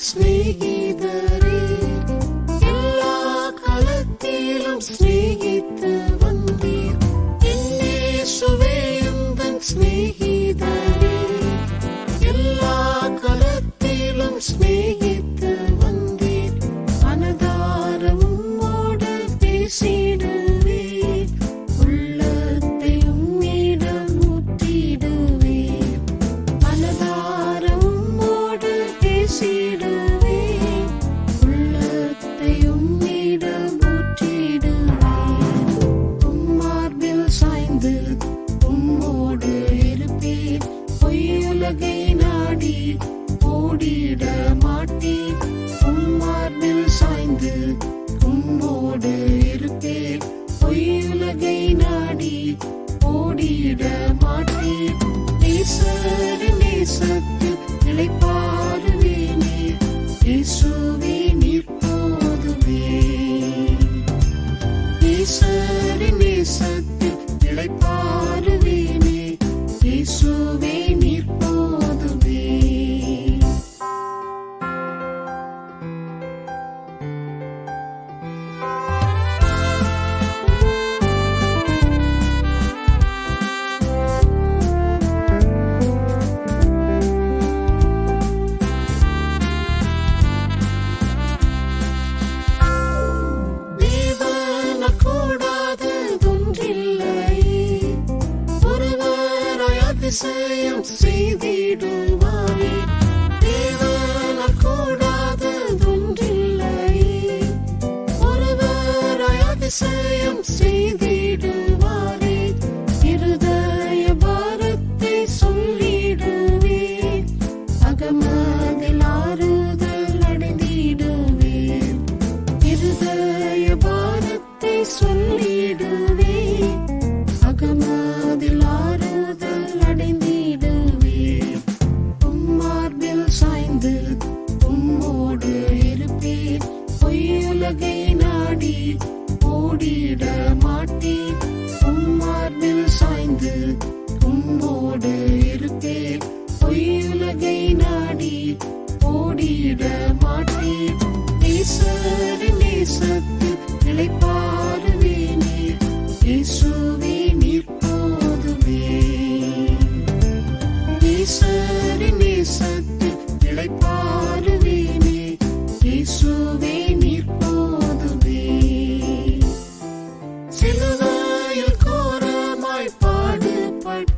സ്നേഹിതരേ, എല്ലാ കാലത്തിലും സ്നേഹിത്ത് വന്നീർ. യേശുവേ എന്തൻ സ്നേഹിതരേ, എല്ലാ കാലത്തിലും സ്നേഹിത്ത് വന്നീർ. മനതാരം ഉമ്മോട് பேசிடுவே, உள்ளத்தையும் இடமுற்றிடுவே. மனதாரம் உம்மோடு பேசிடுவே, உள்ளத்தையும் இடமுற்றிடுவே. உம்மார்பில் சாய்ந்து உம்மோடு இருப்பேன், பொய்யுலகை நாடி ஓடிட மாட்டேன். உம்மார்பில் சாய்ந்து உம்மோடு இருப்பேன், பொய்யுலகை நாடி ஓடிட மாட்டேன். நேசரின் நேசத்தில் இளைப்பாறுவேனே, இயேசுவே நீர் போதுமே. நேசரின் நேசத்தில் இளைப்பாறுவேனே, இயேசுவே நீர் போதுமே. அதிசயம் செய்திடுவாரே, தேவனால் கூடாததொன்றில்லையே. ஒருவராய் அதிசயம் செய்திடுவாரே, இருதய பாரத்தை சொல்லிடுவே, அகமதில் ஆறுதல் அடைந்திடுவே. இருதய பாரத்தை சொல்லிடுவே, அகமதில் ஆறுதல் அடைந்திடுவே. உம்மார்பில் சாய்ந்து உம்மோடு இருப்பேன், பொய்யுலகை நாடி ஓடிட மாட்டேன். உம்மார்பில் சாய்ந்து உம்மோடு இருப்பேன், பொய்யுலகை நாடி ஓடிட மாட்டேன். நேசரின் நேசத்தில் இளைப்பாறுவேனே, இயேசுவே நீர் போதுமே. நேசரின் நேசத்தில் இளைப்பாறுவேனே, இயேசுவே நீர் போதுமே. சிலுவையில் கோரமாய் பாடுபட்ட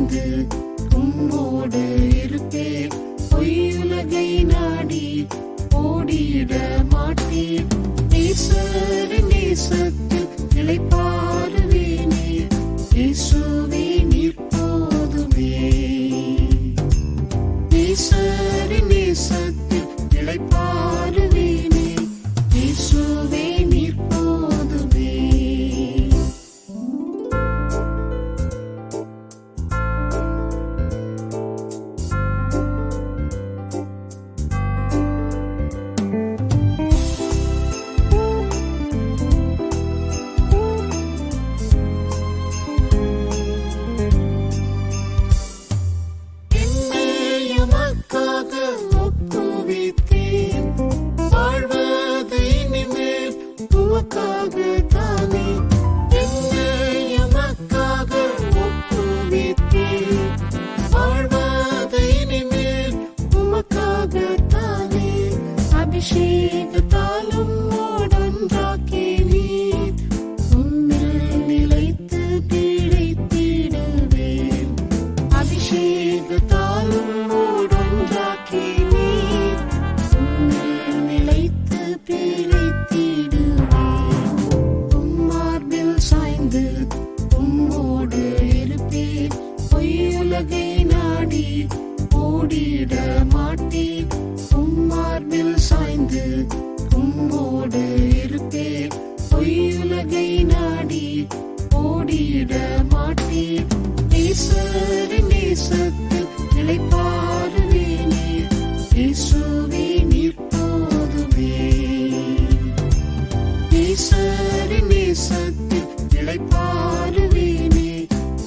சாய்ந்து உம்மோடு இருப்பேன். பொய்யுலகை நாடி ஓடிட மாட்டேன். நேசரின் நேசத்தில் இளைப்பாறுவேனே. இயேசுவே நீர் போதுமே. நேசரின் நேசத்தில் இளைப்பாறுவேனே. இயேசுவே நீர் போதுமே. அபிஷேகத்தாலும் ஒன்றாக்கி நீர் உம்மில் நிலைத்து பிழைத்திடுவேன். அபிஷேகத்தாலும் ஒன்றாக்கி நீர் உம்மில் நிலைத்து பிழைத்திடுவேன். உம்மார்பில் சாய்ந்து உம்மோடு இருப்பேன். பொய்யுலகை நாடி ஓடிட மாட்டேன். உம்மார்பில் சாய்ந்து உம்மோடு இருப்பேன். பொய்யுலகை நாடி ஓடிட மாட்டேன். நேசரின் நேசத்தில் இளைப்பாறுவேனே. இயேசுவே நீர் போதுமே. நேசரின் நேசத்தில் இளைப்பாறுவேனே.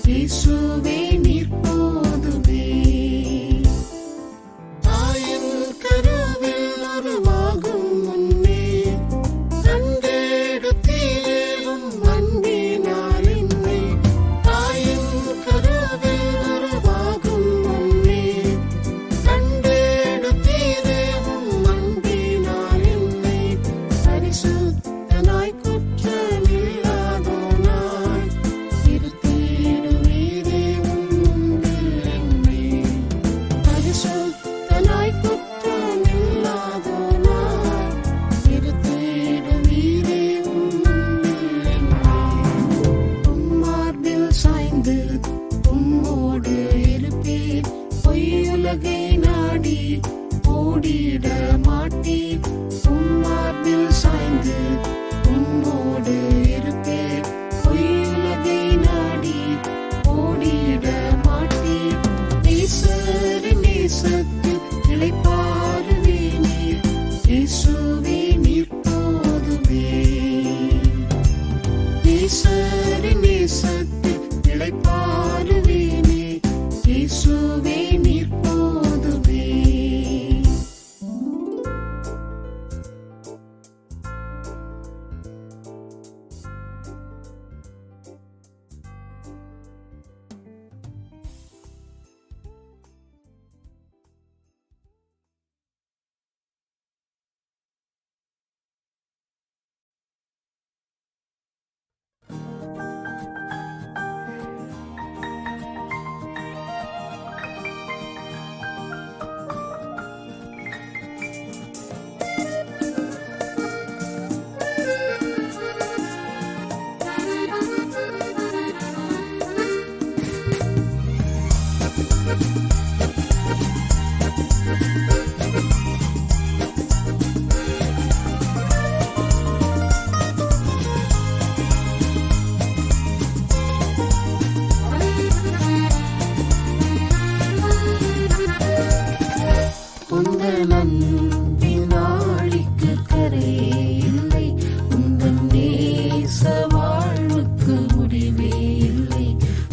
இயேசுவே நீர் போதுமே. தாயின் கருவில் உருவாகும் முன்னே கண்டெடுத்தீரும் அன்பினால் என்னை. தாயின் கருவில் உருவாகும் முன்னே கண்டெடுத்தீரும் அன்பினால் என்னை. பரிசுத்தனாய் குற்றமில்லாதோனாய் இருத்திடுவீரே உம்மில் என்னை. பரிசுத்தனாய் குற்றமில்லாதோனாய் இருத்திடுவீரே உம்மில் என்னை. உம்மார்பில் சாய்ந்து உம்மோடு இருப்பேன். பொய்யுலகை நாடி ஓடிட மாட்டேன். உம்மார்பில் சாய்ந்து உம்மோடு இருப்பேன். பொய்யுலகை நாடி ஓடிட மாட்டேன். நேசரின் நேசத்தில் இளைப்பாறுவேனே. இயேசுவே நீர் போதுமே. நேசரின் நேசத்தில் இளைப்பாறுவேனே. இயேசுவே நீர் போதுமே. உந்தன் அன்பின் ஆழிக்கு கரையே இல்லை. உந்தன் நேச வாழ்வுக்கு முடிவே இல்லை.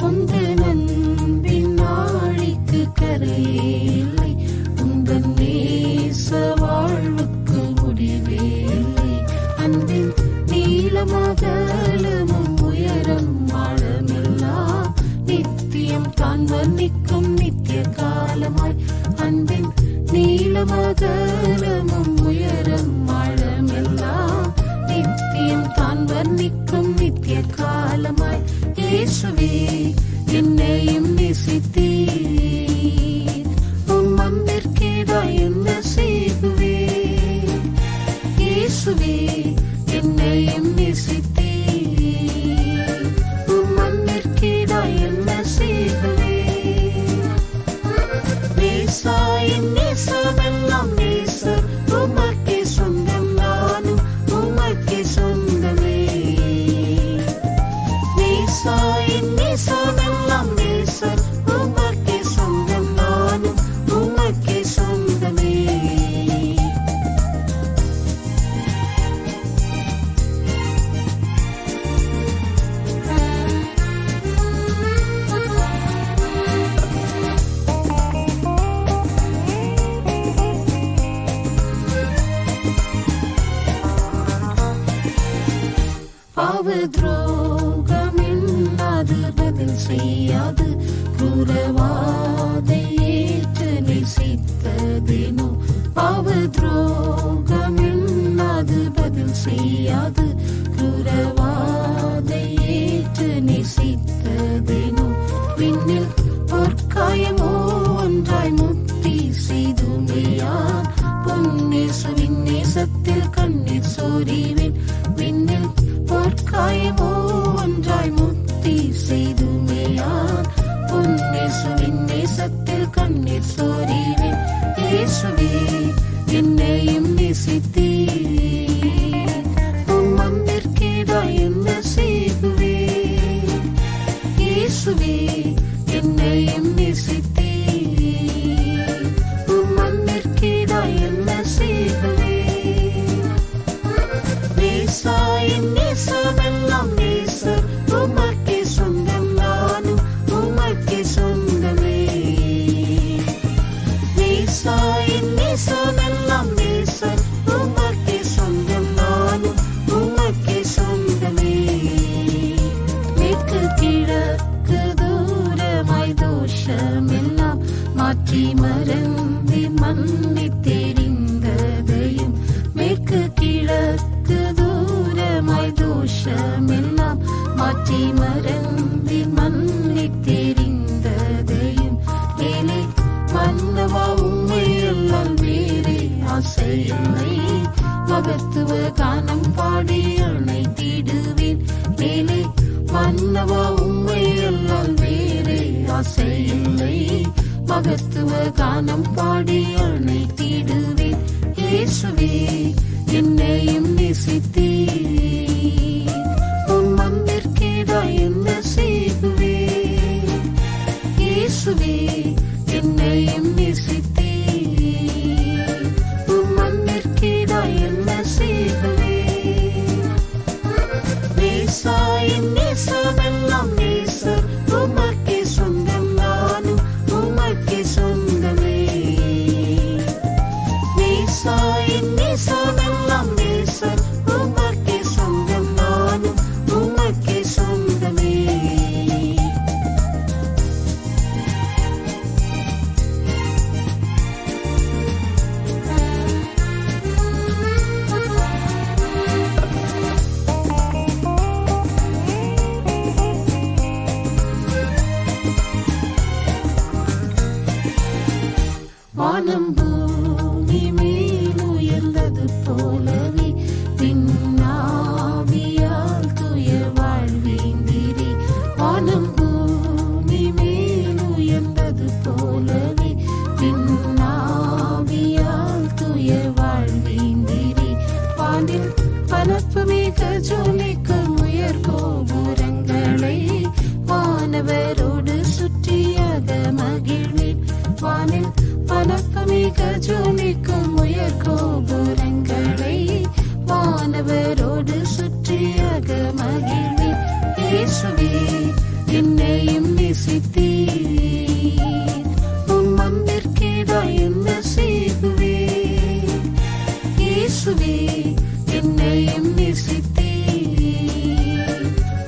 உந்தன் அன்பின் ஆழிக்கு கரையே இல்லை. உந்தன் நேச வாழ்வுக்கு முடிவே இல்லை. அன்பின் நீளமகலமும் உயரம் ஆழமெல்லாம் நித்தியம் தான் வர்ணிக்கும் நித்திய காலமாய். அன்பின் நீளமகலமும் உயரம் ஆழமெல்லாம் நித்தியம் தான் வர்ணிக்கும் நித்திய காலமாய். இயேசுவே என்னையும் நீ நேசித்தீர். உம் அன்பிற்கீடாய் என்ன செய்குவேன்? இயேசுவே என்னையும் நேசித்தீர். உம் அன்பிற்கீடாய் என்ன செய்குவேன்? நேசா என் நேசமெல்லாம் நேசர் உமக்கே சொந்தம், நானும் உமக்கே சொந்தமே. நேசா என் நேசமெல்லாம் நேசர் உமக்கே சொந்தம், நானும் உமக்கே சொந்தமே. பாவ துரோகம் இல்லாது பதில் செய்யாது குரவாதை ஏற்று நேசித்ததேனோ. பாவ துரோகம் இல்லாது பதில் செய்யாது குரவாதை ஏற்று நேசித்ததேனோ. விண்ணில் பொற்காயமோ ஒன்றாய் முத்தி செய்துமையான் பொன்னேசுவின் நேசத்தில் கண்ணீர் சோரிவேன். விண்ணில் பொற்காயமோ ஒன்றாய் முத்தி செய்துமையான் பொன்னேசுவின் நேசத்தில் கண்ணீர் சோரிவேன். இயேசுவே என்னையும் நேசித்தீர். உம் அன்பிற்கீடாய் என்ன செய்குவேன்? இயேசுவே என்னையும் நேசித்தீர். உம் அன்பிற்கீடாய் என்ன செய்குவேன்? நேசா என் நேசமெல்லாம் நேசர் உமக்கே சொந்தம், நானும் உமக்கே சொந்தமே. நேசா என் நேசமெல்லாம் நேசர் உமக்கே சொந்தம், நானும் உமக்கே சொந்தமே. மேற்கு கிழக்கு தூரமாய் தோஷமெல்லாம் மாற்றி மறந்து மன்னித் தெரிந்ததையும், மேற்கு கிழக்கு தூரமாய் தோஷமெல்லாம் மாற்றி மறந்து மன்னித் தெரிந்ததையும், ஏலே மன்னவா உம்மையல்லால் வேறே ஆசையில்லை. மகத்துவ கானம் பாடி அணைத்திடுவேன். ஏலே மன்னவா உம்மையல்லால் வேறே ஆசையில்லை. மகத்துவ கானம் பாடி அணைத்திடுவேன். இயேசுவே என்னையும் நேசித்தீர். உம் அன்பிற்கீடாய் என்ன செய்குவேன்? இயேசுவே என்னையும் நேசித்தீர். உம் அன்பிற்கீடாய் என்ன செய்குவேன்? நேசா என் நேசமெல்லாம் நேசர் உமக்கே சொந்தம், நானும் உமக்கே சொந்தமே. நேசா என் நேசமெல்லாம் நேசர் உமக்கே சொந்தம், நானும் உமக்கே சொந்தமே. வானம் பூமி மேல் உயர்ந்தது போலவே விண்ணாவியால் துயர் வாழ்வீந்திரே. வானம் பூமி மேல் உயர்ந்தது போலவே விண்ணாவியால் துயர் வாழ்வீந்திரே. வானில் பலப்பு மிக ஜொலிக்கும் உயர் கோபுரங்களை வானவரோடு சுற்றியாக மகிழ்வேன். வானில் பலப்பு மிக ஜொலிக்கும் உயர் கோபுரங்களை வானவரோடு சுற்றியாக மகிழ்வேன். இயேசுவே என்னையும் நேசித்தீர். உம் அன்பிற்கீடாய் என்ன செய்குவேன்? இயேசுவே என்னையும் நேசித்தீர்.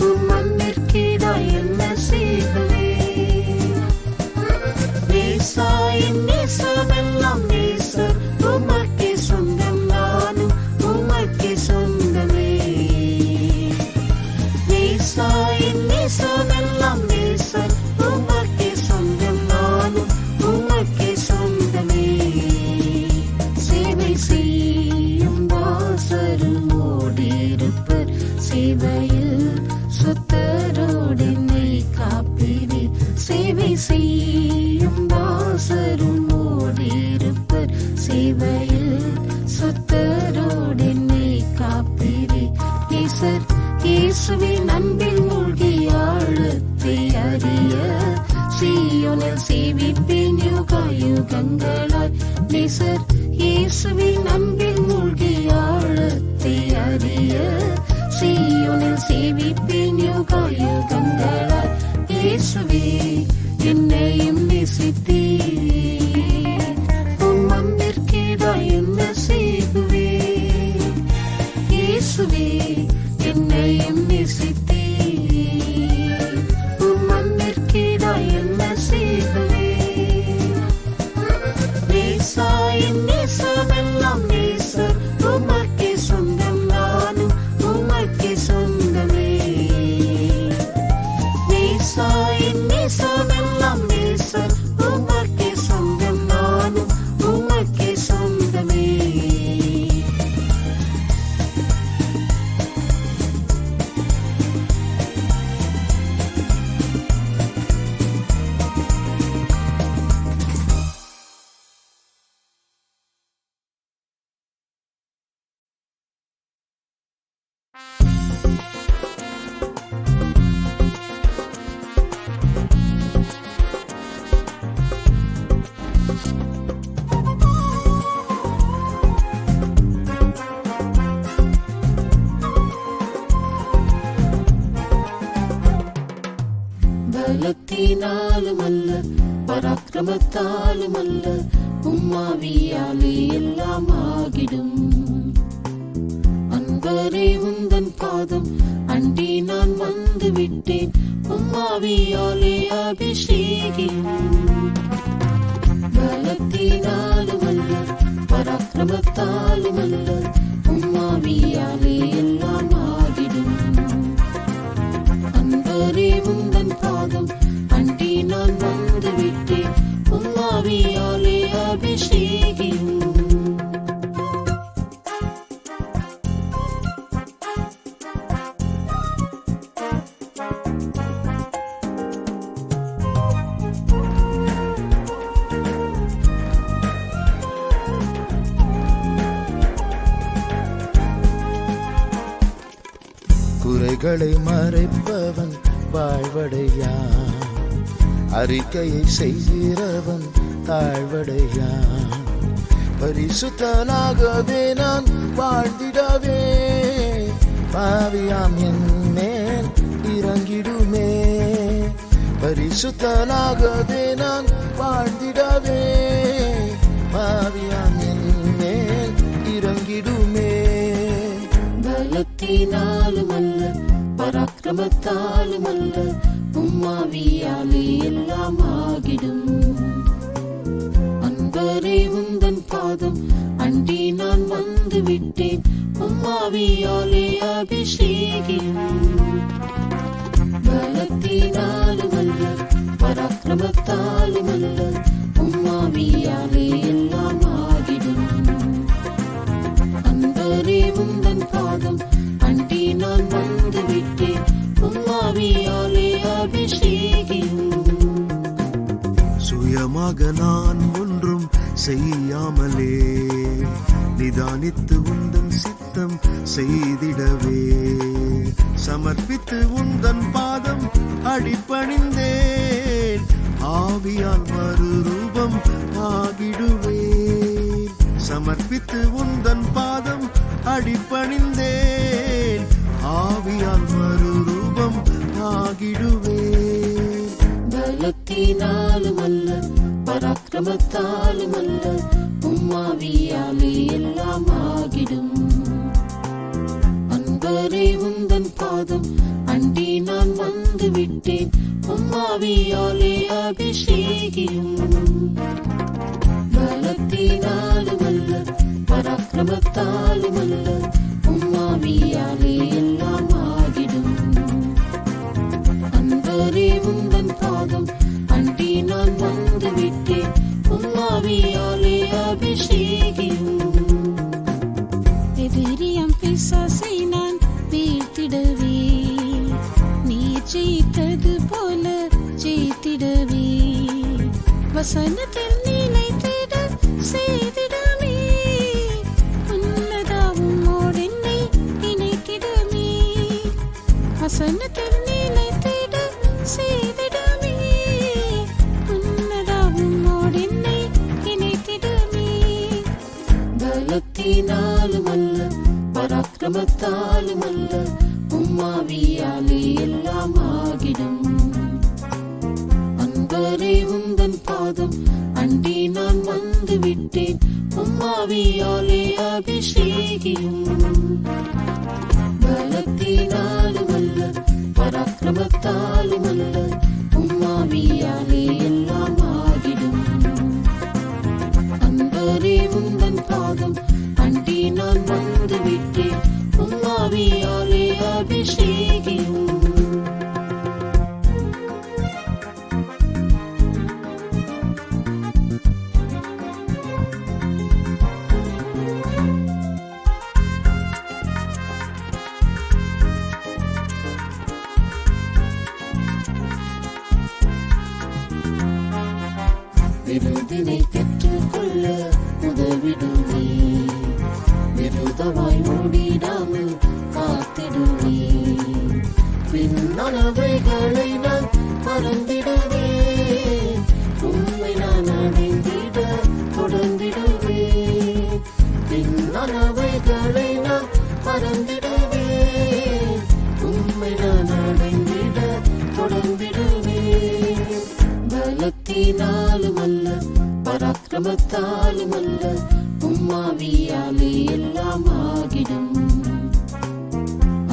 உம் அன்பிற்கீடாய் என்ன செய்குவேன்? நேசா என் நேசமெல்லாம் நேசர் உமக்கே சொந்தம், நானும் உமக்கே சொந்தமே. நேசா என் நேசமெல்லாம் நேசர் உமக்கே சேவை செய்யும் தாசரும் ஓடியிருப்பர். சேவையில் சொத்தரோடு என்னை காப்பீரே. நேசர் இயேசுவின் அன்பில் மூழ்கி ஆழத்தை அறிய சீயோனில் சேவிப்பேன் யுகங்களாய். நேசர் இயேசுவின் அன்பில் மூழ்கி ஆழத்தை அறிய சீயோனில் சேவிப்பேன் யுகங்களாய். இயேசுவே என்னையும் நேசித்தீர், உம் அன்பிற்கேதாய் என்ன செய்குவேன். இயேசுவே என்னையும் நேசித்தீர், உம் அன்பிற்கேதாய் என்ன செய்குவேன். நேசாயின் நேசமெல்லாம் நேசர் உமக்கே சொந்தம், நானும் உமக்கே சொந்தமே. நேசாயின் நேசமெல்லாம் நேசர் உமக்கே சொந்தம், நானும் உமக்கே சொந்தமே. பலத்தினாலும் அல்ல பராக்கிரமத்தாலும் அல்ல, உம்மாவியாலே எல்லாம் ஆகிடும். அன்பரே உந்தன் பாதம் அண்டி நான் வந்து விட்டேன், உம்மாவியாலே அபிஷேகியும். பலத்தினாலும் அல்ல பராக்கிரமத்தாலும் அல்ல, உம்மாவியாலே எல்லாம் ஆகிடும். அன்பரே உந்தன் பாதம் அண்டி நான் வந்து விட்டேன், உம்மாவியாலே அபிஷேகியும். குறைகளை மறைப்பவன் வாழ்வடையான், அறிக்கையை செய்கிறவன் தாழ்வடையான். பரிசுத்தனாகவே நான் வாழ்ந்திடவே பாவியாம் என் மேல் இறங்கிடுமே. பரிசுத்தனாகவே நான் வாழ்ந்திடவே பாவியாம் என் மேல் இறங்கிடுமே. பலத்தினாலும் அல்ல பராக்கிரமத்தாலும் அல்ல, உம்மாவியாலே எல்லாம் ஆகிடும். அன்பரே உந்தன் பாதம் அண்டி நான் வந்து விட்டேன், உம்மாவியாலே அபிஷேகியும். பலத்தினாலும் அல்ல பராக்கிரமத்தாலும் அல்ல, உம்மாவியாலே எல்லாம் ஆகிடும். அன்பரே உந்தன் பாதம் அண்டி நான் வந்து விட்டேன், உம்மாவியாலே அபிஷேகியும். சுயமாக நான் ஒன்றும் செய்யாமலே நிதானித்து உந்தன் சித்தம் செய்திடவே சமர்ப்பித்து உந்தன் பாதம் அடிபணிந்தேன். ஆவியால் மறுரூபம் ஆகிடுவேன். சமர்ப்பித்து உந்தன் பாதம் அடிபணிந்தேன். ஆவியால் மறுரூபம் ஆகிடுவேன். பலத்தினாலும் அல்ல பராக்கிரமத்தாலும் அல்ல, உம்மாவியாலே எல்லாம் ஆகிடும். அன்பரே உந்தன் பாதம் அண்டி நான் வந்து விட்டேன், உம்மாவியாலே அபிஷேகியும். பலத்தினாலும் அல்ல பராக்கிரமத்தாலும் அல்ல, உம்மாவியாலே எல்லாம் ஆகிடும். அன்பரே உந்தன் பாதம் அண்டி நான் வந்து விட்டேன், உம்மாவியாலே அபிஷேகியும். எதிரியம் பிசாசை நான் வீழ்த்திடவே நீர் ஜெயித்தது போல ஜெயித்திட இணைத்திடவே வசனத்தில் நிலைத்திட செய்திடமே உன்னதாவும் என்னை இணைத்திடமே வசனத்தில் நிலைத்திட செய்திடமே உன்னதாவும் என்னை இணைத்திடமே பலத்தினாலும் அல்ல பராக்கிரமத்தாலும் அல்ல உம்மாவியாலே எல்லாம் ஆகிடும் அன்பரே உந்தன் பாதம் அண்டி நான் வந்து விட்டேன் உம்மாவியாலே அபிஷேகியும் பலத்தினாலும் அல்ல பராக்கிரமத்தாலும் அல்ல உம்மாவியாலே எல்லாம் ஆகிடும் அன்பரே உந்தன் பாதம் அண்டி நான் வந்து விட்டேன் உம்மாவியாலே அபிஷேகியும் விருதினை பெற்றுக்கொள்ள உதவிடுவே விருதமாய் ஓடிடாமல் காத்திடுவே பின்னளவைகளை நான் மறந்திடுவே உண்மை நான் அடைந்திட தொடர்ந்திடுவே பின்னளவைகளை நான் மறந்திடுவே உண்மை நான் அடைந்திட தொடர்ந்திடுவே பலத்தினாலும் அல்ல பராக்கிரமத்தாலும் அல்ல உம்மாவியாலே எல்லாம் ஆகிடும்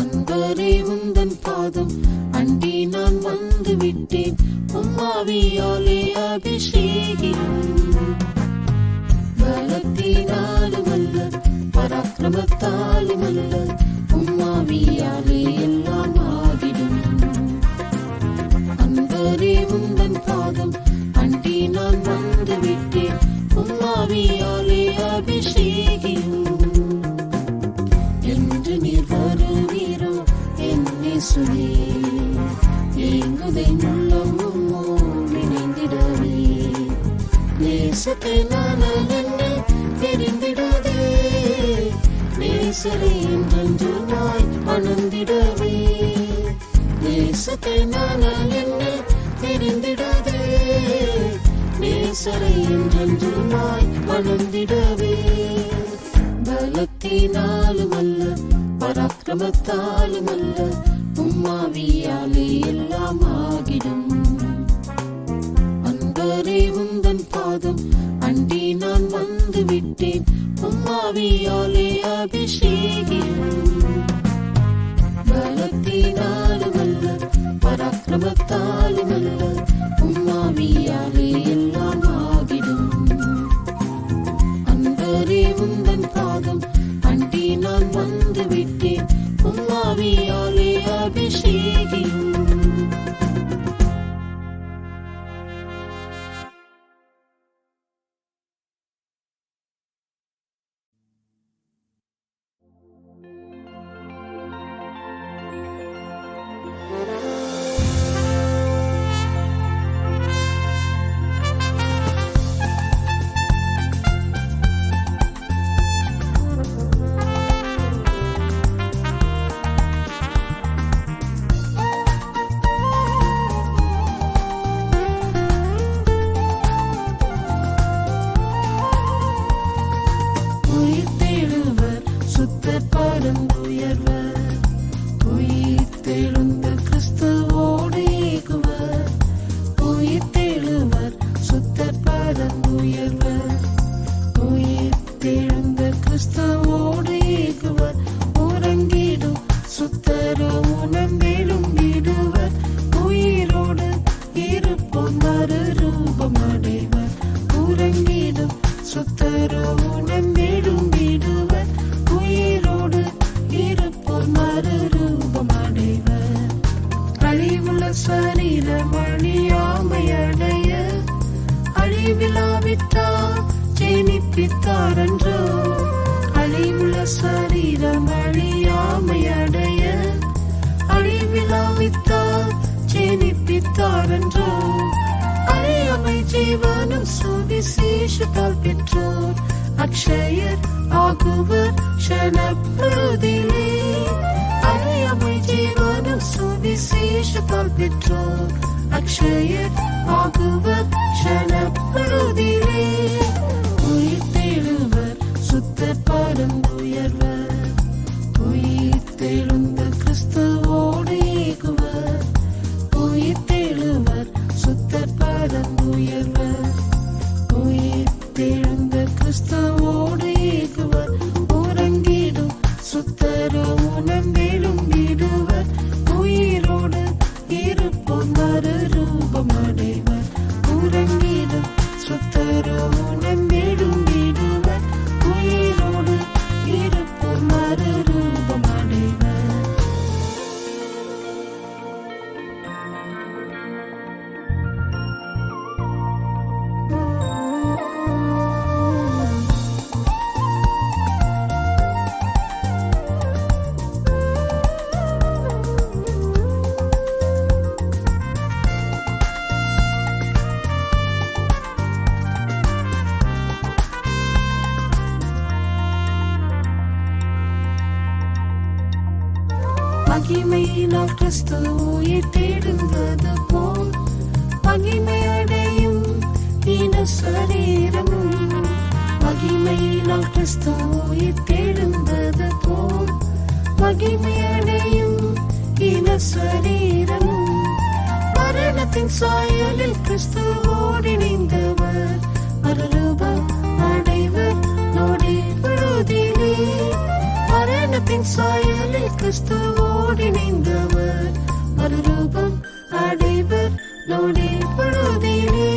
அன்பரே உந்தன் பாதம் அண்டி நான் வந்து விட்டேன் உம்மாவியாலே அபிஷேகியும் பலத்தினாலும் அல்ல பராக்கிரமத்தாலும் அல்ல உம்மாவியாலே எல்லாம் ஆகிடும் அன்பரே உந்தன் பாதம் அண்டி நான் வந்து விட்டேன் உம்மாவியாலே அபிஷேகியும் என்று நீர் வருவீரோ என்னை சுவே ஏங்குதை உள்ளமும் இணைந்திடவே நேசத்தை நான் என்னை தெரிந்திடவே நேசரை என்றென்றுமாய் மணந்திடவே நேசத்தை நான் என்னை தெரிந்திடவே நேசரை என்றென்றுமாய் மணந்திடவே பலத்தினாலும் அல்ல பராக்கிரமத்தாலும் அல்ல உம்மாவியாலே எல்லாம் ஆகிடும் அன்பரே உந்தன் பாதம் அண்டி நான் வந்து விட்டேன் உம்மாவியாலே அபிஷேகியும் பலத்தினாலும் அல்ல பராக்கிரமத்தாலும் அல்ல உம்மாவியாலே எல்லாம் ஆகிடும் அன்பரே உந்தன் பாதம் அண்டி நான் வந்து விட்டேன் உம்மாவியாலே அபிஷேகியும் அழிவில்லாவிட்டால் ஜெனிப்பித்தாரன்றோ அழிவுள்ள சரீரம் அழியாமையடைய அழிவில்லாவிட்டால் ஜெனிப்பித்தாரன்றோ சுவிசேஷத்தால் பெற்றோர் அக்ஷயர் ஆகுவர் க்ஷணப்பொழுதிலே. அழியாமை ஜீவனும் சுவிசேஷத்தால் பெற்றோர் அக்ஷயர் ஆகுவர் க்ஷணப்பொழுதிலே. உயிர்த்தெழுவர் சுத்தர் பரம் உயர்வர், உயிர்த்தெழுந்த கிறிஸ்துவோடு ஏகுவர். உயிர்த்தெழுவர் சுத்தர் பரம் உயர்வர், உயிர்த்தெழுந்த கிறிஸ்துவோடு ஏகுவர். உறங்கிடும் சுத்தரோ உணர்ந்தேலும் விடுவர், உயிரோடு இருப்போர் மறுரூபம் அடைவர். உறங்கிடும் சுத்தரோ உணர்ந்தேலும் விடுவர், உயிரோடு இருப்போர் மறுரூபம் அடைவர். மகிமையினால் கிறிஸ்து உயிர் தேடுவது போல் மகிமையடையும் ஈன சரீரமும். மகிமையினால் கிறிஸ்து உயிர் தேடுவது போல் மகிமையடையும் ஈன சரீரமும். மரணத்தின் சாயலில் கிறிஸ்துவோடு இணைந்தவர் மறுரூபம் அடைவர் நொடி பொழுதிலே. மரணத்தின் சாயலில் கிறிஸ்துவோடு இணைந்தவர் மறுரூபம் அடைவர் நொடி பொழுதிலே.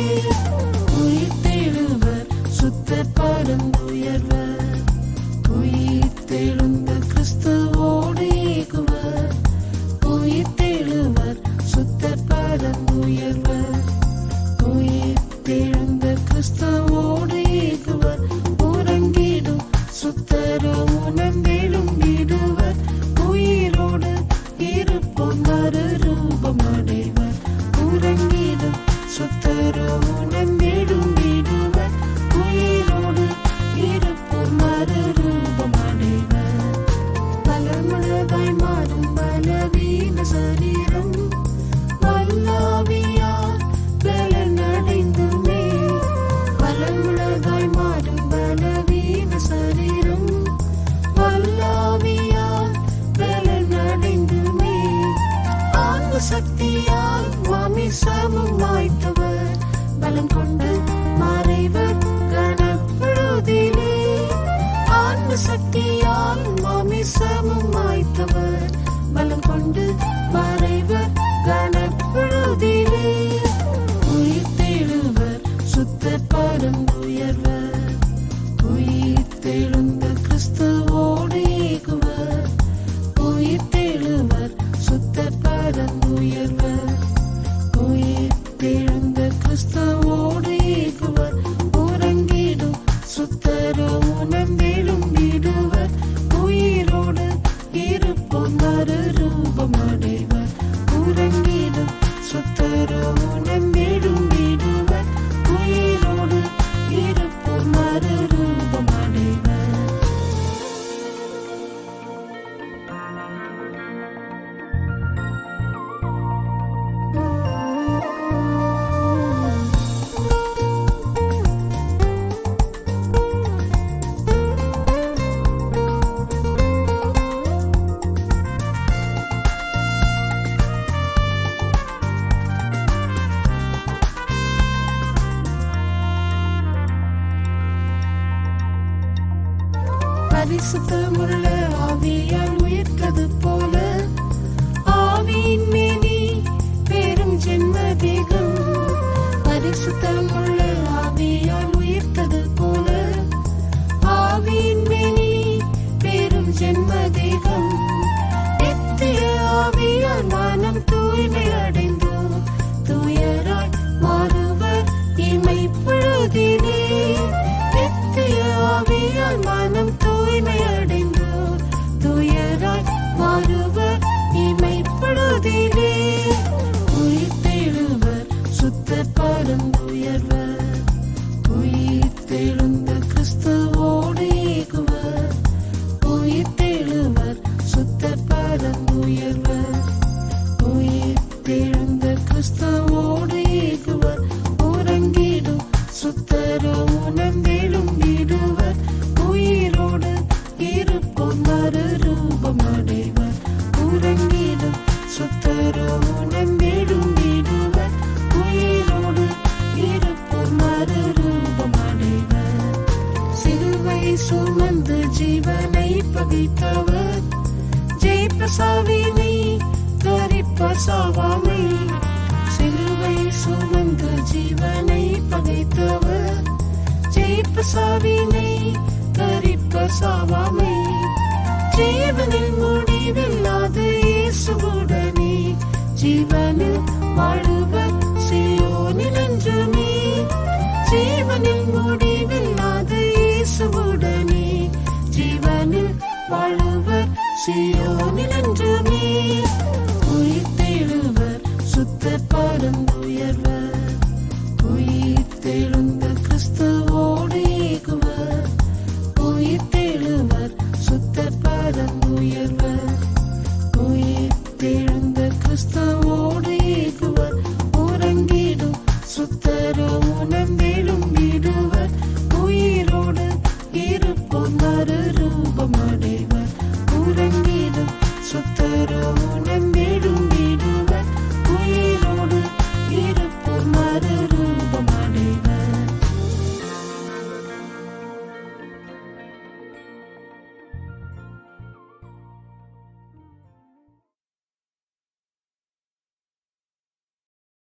உயிர்த்தெழுவர் சுத்தர் பரம் உயர்வர், உயிர்த்தெழுந்த கிறிஸ்துவோடு ஏகுவர். உயிர்த்தெழுவர் சுத்தர் பரம் உயர்வர், உயிர்த்தெழுந்த கிறிஸ்துவோடு ஏகுவர். உறங்கிடும் சுத்தரோ உணர்ந்தேலும் விடுவர், உயிரோடு இருப்போர் மறுரூபம் அடைவர். உறங்கிடும் சுத்தரோ உணர்ந்தேலும் விடுவர், உயிரோடு இருப்போர் மறுரூபம் அடைவர். பலமுள்ளதாய் மாறும் பலவீன சரீரம் வல்லாவியால் பலனடைந்துமே. பலமுள்ளதாய் மாறும் பலவீன சரீரம் வல்லாவியால் பலனடைந்துமே. ஆன்ம சக்தியால் மாமிசமும் மாய்த்தவர் பலம் கொண்டு மறைவர் கணப்பொழுதிலே. ஆன்ம சக்தியால் மாமிசமும் மாய்த்தவர் பலம் கொண்டு மறைவர் கணப்பொழுதிலே. உயிர்த்தெழுவர் சுத்தர் பரம் உயர்வர், உயிர்த்தெழுந்த கிறிஸ்துவோடு ஏகுவர். உயிர்த்தெழுவர் சுத்தர் பரம் உயர்வர், உயிர்த்தெழுந்த கிறிஸ்துவோடு ஏகுவர். உறங்கிடும் சுத்தரோ உணர்ந்தேலும் விடுவர், உயிரோடு இருப்போர் மறுரூபம் அடைவர். உறங்கிடும் சுத்தரோ உணர்ந்தேலும் விடுவர், உயிரோடு இருப்போர் மறுரூபம் அடைவர். பரிசுத்தமுள்ள ஆவியால் உயிர்த்தது போல ஆவியின் மேனி பெரும் ஜென்ம தேகம். பரிசுத்தமுள்ள ஆவியால் உயிர்த்தது போல ஆவியின் மேனி பெரும் ஜென்ம தேகம். நித்திய ஆவியால் மனம் தூய்மை அடைந்தோ தூயராய் மாறுவர் இமைப்பொழுதிலே. நித்திய ஆவியால் மனம் தூய்மை அடைந்தோர் தூயராய் மாறுவர் இமைப்பொழுதிலே. உயிர்த்தெழுவர் சுத்தர் பரம் உயர்வர், உயிர்த்தெழுந்த கிறிஸ்துவோடு ஏகுவர், உயிர்த்தெழுவர் சுத்தர் பரம் உயர்வர். உயிர்த்தெழுந்த கிறிஸ்துவோடு ஏகுவர், உறங்கிடும் சுத்தரோ உணர்ந்தெழும் விடுவர். உயிரோடு இருப்போம் மறுரூபம் அடைவர், உறங்கிடும் சுத்தரோ உணர்ந்தெழும் விடுவர். உயிரோடு இருப்போம் மறுரூபம் அடைவர். சிலுவை சுமந்து ஜீவனை பகைத்தவர், ஜெயிப்ப சாவினை தரிப்ப சாவாமை. சிலுவை சுமந்து ஜீவனை பகைத்தவர், ஜெயிப்ப சாவினை தரிப்ப சாவாமை. ஜீவனில் முடிவில்லாத இயேசுவுடனே ஜீவனில் வாழுவர் சீயோனில் என்றுமே. ஜீவனில் முடிவில்லாத இயேசுவுடனே ஜீவனில் வாழுவர் சீயோனில் என்றுமே. உயிர்த்தெழுவர் சுத்தர் பரம் உயர்வர், உயிர்த்தெழுந்த கிறிஸ்துவோடு ஏகுவர். உயிர்த்தெழுவர் சுத்தர் பரம் உயர்வர், உயிர்த்தெழுந்த கிறிஸ்துவோடு ஏகுவர். உறங்கிடும் சுத்தரோ உணர்ந்தெழும் விடுவர். உயிரோடு இருப்போம் மறுரூபம் அடைவர், உறங்கிடும் சுத்தரோ உணர்ந்தெழும்